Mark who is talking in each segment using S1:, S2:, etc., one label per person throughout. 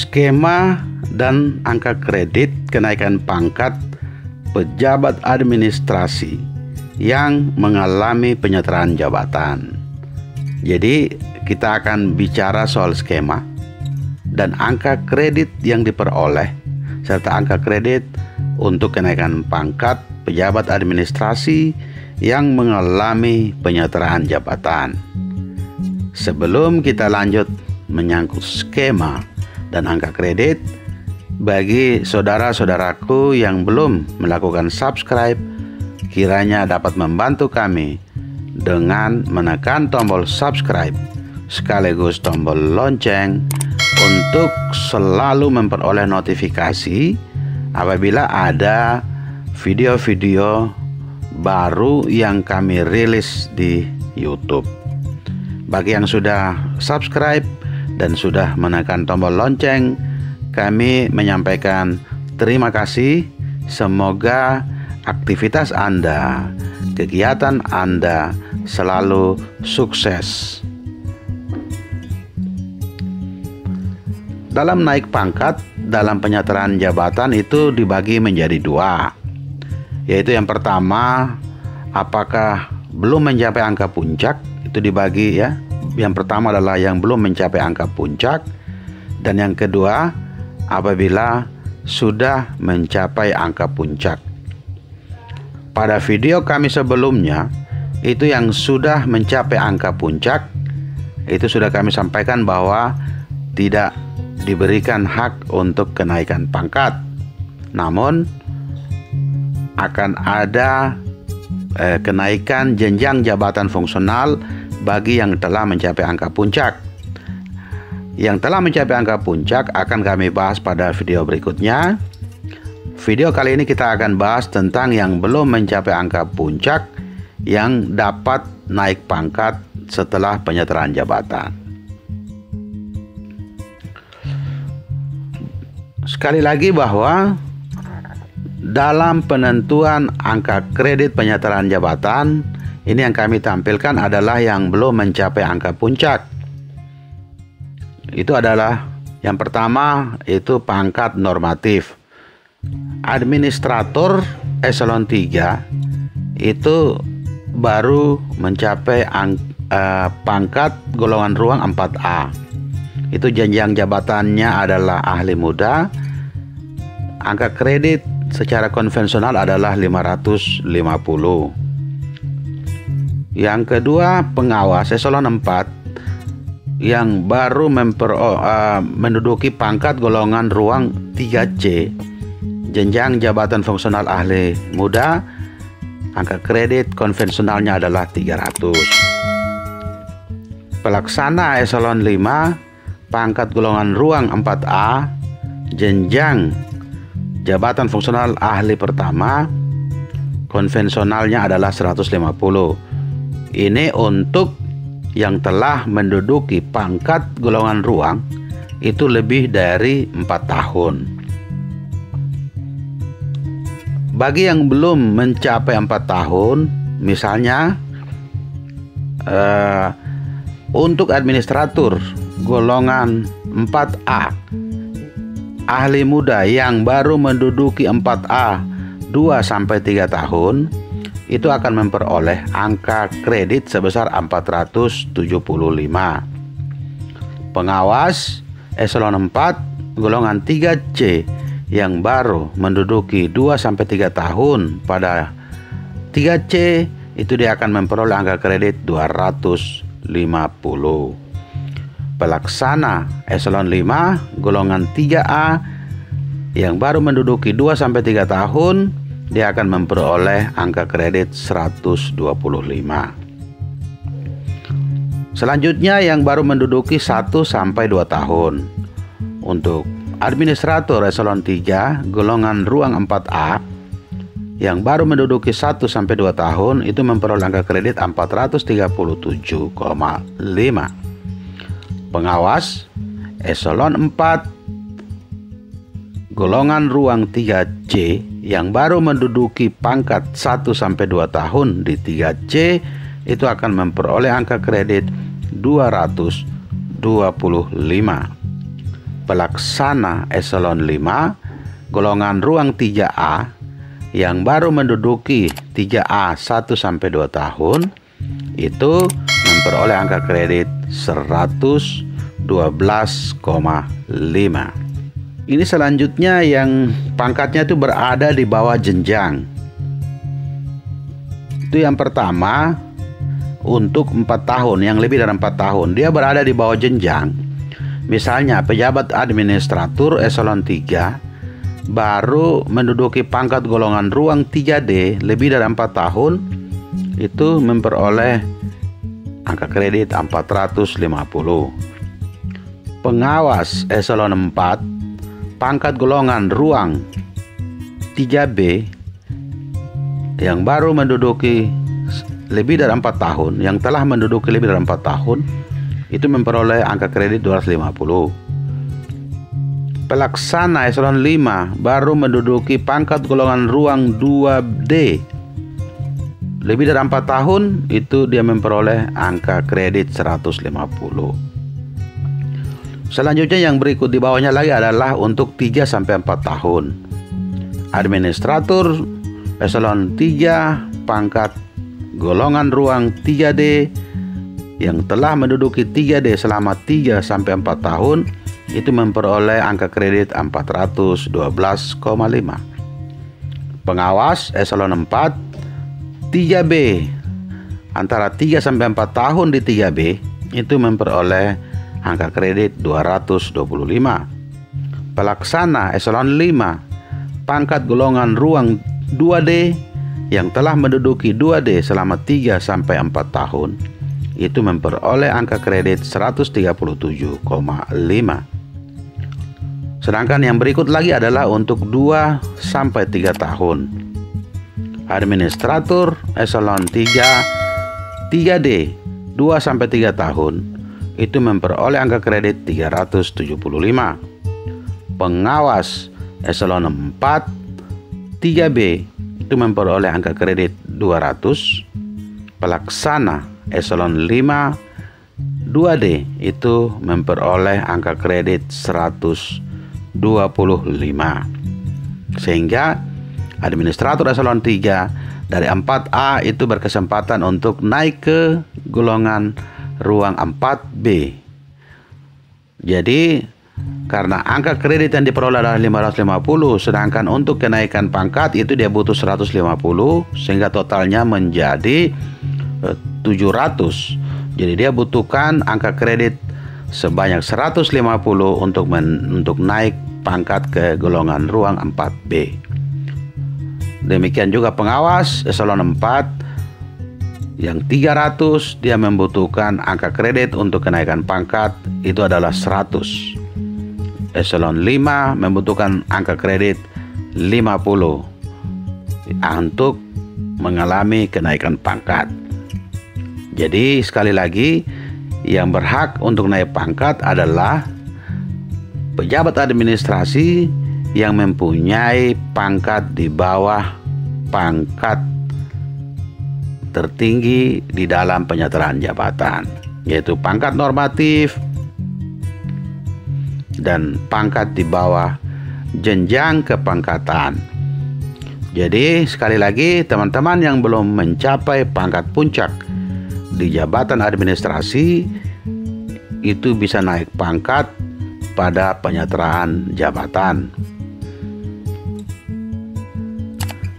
S1: skema dan angka kredit kenaikan pangkat pejabat administrasi yang mengalami penyetaraan jabatan. Jadi kita akan bicara soal skema dan angka kredit yang diperoleh serta angka kredit untuk kenaikan pangkat pejabat administrasi yang mengalami penyetaraan jabatan. Sebelum kita lanjut menyangkut skema dan angka kredit, bagi saudara-saudaraku yang belum melakukan subscribe, kiranya dapat membantu kami dengan menekan tombol subscribe sekaligus tombol lonceng untuk selalu memperoleh notifikasi apabila ada video-video baru yang kami rilis di YouTube. Bagi yang sudah subscribe dan sudah menekan tombol lonceng, kami menyampaikan terima kasih. Semoga aktivitas Anda, kegiatan Anda selalu sukses. Dalam naik pangkat, dalam penyetaraan jabatan itu dibagi menjadi dua, yaitu yang pertama, apakah belum mencapai angka puncak, itu dibagi ya. Yang pertama adalah yang belum mencapai angka puncak, dan yang kedua apabila sudah mencapai angka puncak. Pada video kami sebelumnya, itu yang sudah mencapai angka puncak, itu sudah kami sampaikan bahwa tidak diberikan hak untuk kenaikan pangkat. Namun akan ada kenaikan jenjang jabatan fungsional bagi yang telah mencapai angka puncak. Yang telah mencapai angka puncak akan kami bahas pada video berikutnya. Video kali ini kita akan bahas tentang yang belum mencapai angka puncak yang dapat naik pangkat setelah penyetaraan jabatan. Sekali lagi bahwa dalam penentuan angka kredit penyetaraan jabatan, ini yang kami tampilkan adalah yang belum mencapai angka puncak. Itu adalah yang pertama, itu pangkat normatif. Administrator eselon 3 itu baru mencapai pangkat golongan ruang 4A. Itu jenjang jabatannya adalah ahli muda. Angka kredit secara konvensional adalah 550. Yang kedua, pengawas eselon 4 yang baru menduduki pangkat golongan ruang 3C, jenjang jabatan fungsional ahli muda, angka kredit konvensionalnya adalah 300. Pelaksana eselon 5 pangkat golongan ruang 4A, jenjang jabatan fungsional ahli pertama, konvensionalnya adalah 150. Ini untuk yang telah menduduki pangkat golongan ruang itu lebih dari 4 tahun. Bagi yang belum mencapai 4 tahun, misalnya untuk administrator golongan 4A, ahli muda yang baru menduduki 4A 2-3 tahun, itu akan memperoleh angka kredit sebesar 475. Pengawas eselon 4 golongan 3C yang baru menduduki 2-3 tahun pada 3C, itu dia akan memperoleh angka kredit 250. Pelaksana eselon 5 golongan 3A yang baru menduduki 2-3 tahun, dia akan memperoleh angka kredit 125. Selanjutnya yang baru menduduki 1-2 tahun. Untuk administrator eselon 3 golongan ruang 4A yang baru menduduki 1-2 tahun, itu memperoleh angka kredit 437,5. Pengawas eselon 4 golongan ruang 3C yang baru menduduki pangkat 1-2 tahun di 3C, itu akan memperoleh angka kredit 225. pelaksana eselon 5 golongan ruang 3A yang baru menduduki 3A 1 sampai 2 tahun itu memperoleh angka kredit 112,5. Ini selanjutnya yang pangkatnya itu berada di bawah jenjang. Itu yang pertama untuk 4 tahun, yang lebih dari 4 tahun dia berada di bawah jenjang. Misalnya pejabat administratur eselon 3 baru menduduki pangkat golongan ruang 3D lebih dari 4 tahun, itu memperoleh angka kredit 450. Pengawas eselon 4 pangkat golongan ruang 3B yang baru menduduki lebih dari 4 tahun, yang telah menduduki lebih dari 4 tahun, itu memperoleh angka kredit 250. Pelaksana eselon 5 baru menduduki pangkat golongan ruang 2D lebih dari 4 tahun, itu dia memperoleh angka kredit 150. Selanjutnya yang berikut di bawahnya lagi adalah untuk 3 sampai 4 tahun. Administratur eselon 3 pangkat golongan ruang 3D yang telah menduduki 3D selama 3 sampai 4 tahun, itu memperoleh angka kredit 412,5. Pengawas eselon 4 3B antara 3 sampai 4 tahun di 3B itu memperoleh angka kredit 225. Pelaksana eselon 5 pangkat golongan ruang 2D yang telah menduduki 2D selama 3 sampai 4 tahun itu memperoleh angka kredit 137,5. Sedangkan yang berikut lagi adalah untuk 2 sampai 3 tahun. Administratur eselon 3 3D 2 sampai 3 tahun itu memperoleh angka kredit 375. Pengawas eselon 4 3B itu memperoleh angka kredit 200. Pelaksana eselon 5 2D itu memperoleh angka kredit 125. Sehingga administrator eselon 3 dari 4A itu berkesempatan untuk naik ke golongan ruang 4B. Jadi karena angka kredit yang diperoleh adalah 550, sedangkan untuk kenaikan pangkat itu dia butuh 150, sehingga totalnya menjadi 700. Jadi dia butuhkan angka kredit sebanyak 150 untuk naik pangkat ke golongan ruang 4B. Demikian juga pengawas eselon 4 yang 300, dia membutuhkan angka kredit untuk kenaikan pangkat itu adalah 100. Eselon 5 membutuhkan angka kredit 50 untuk mengalami kenaikan pangkat. Jadi sekali lagi, yang berhak untuk naik pangkat adalah pejabat administrasi yang mempunyai pangkat di bawah pangkat tertinggi di dalam penyetaraan jabatan, yaitu pangkat normatif dan pangkat di bawah jenjang kepangkatan. Jadi sekali lagi, teman-teman yang belum mencapai pangkat puncak di jabatan administrasi itu bisa naik pangkat pada penyetaraan jabatan.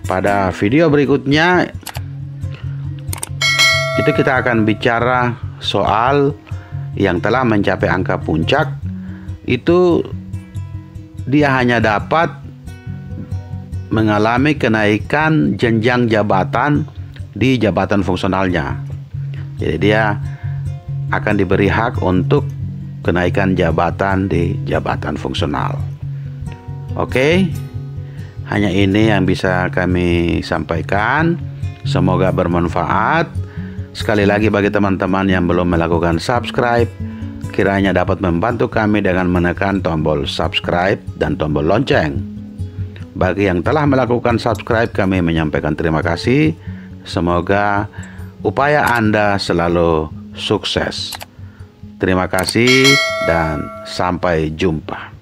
S1: Pada video berikutnya itu kita akan bicara soal yang telah mencapai angka puncak, itu dia hanya dapat mengalami kenaikan jenjang jabatan di jabatan fungsionalnya. Jadi dia akan diberi hak untuk kenaikan jabatan di jabatan fungsional. Oke, hanya ini yang bisa kami sampaikan. Semoga bermanfaat. Sekali lagi, bagi teman-teman yang belum melakukan subscribe, kiranya dapat membantu kami dengan menekan tombol subscribe dan tombol lonceng. Bagi yang telah melakukan subscribe, kami menyampaikan terima kasih. Semoga upaya Anda selalu sukses. Terima kasih dan sampai jumpa.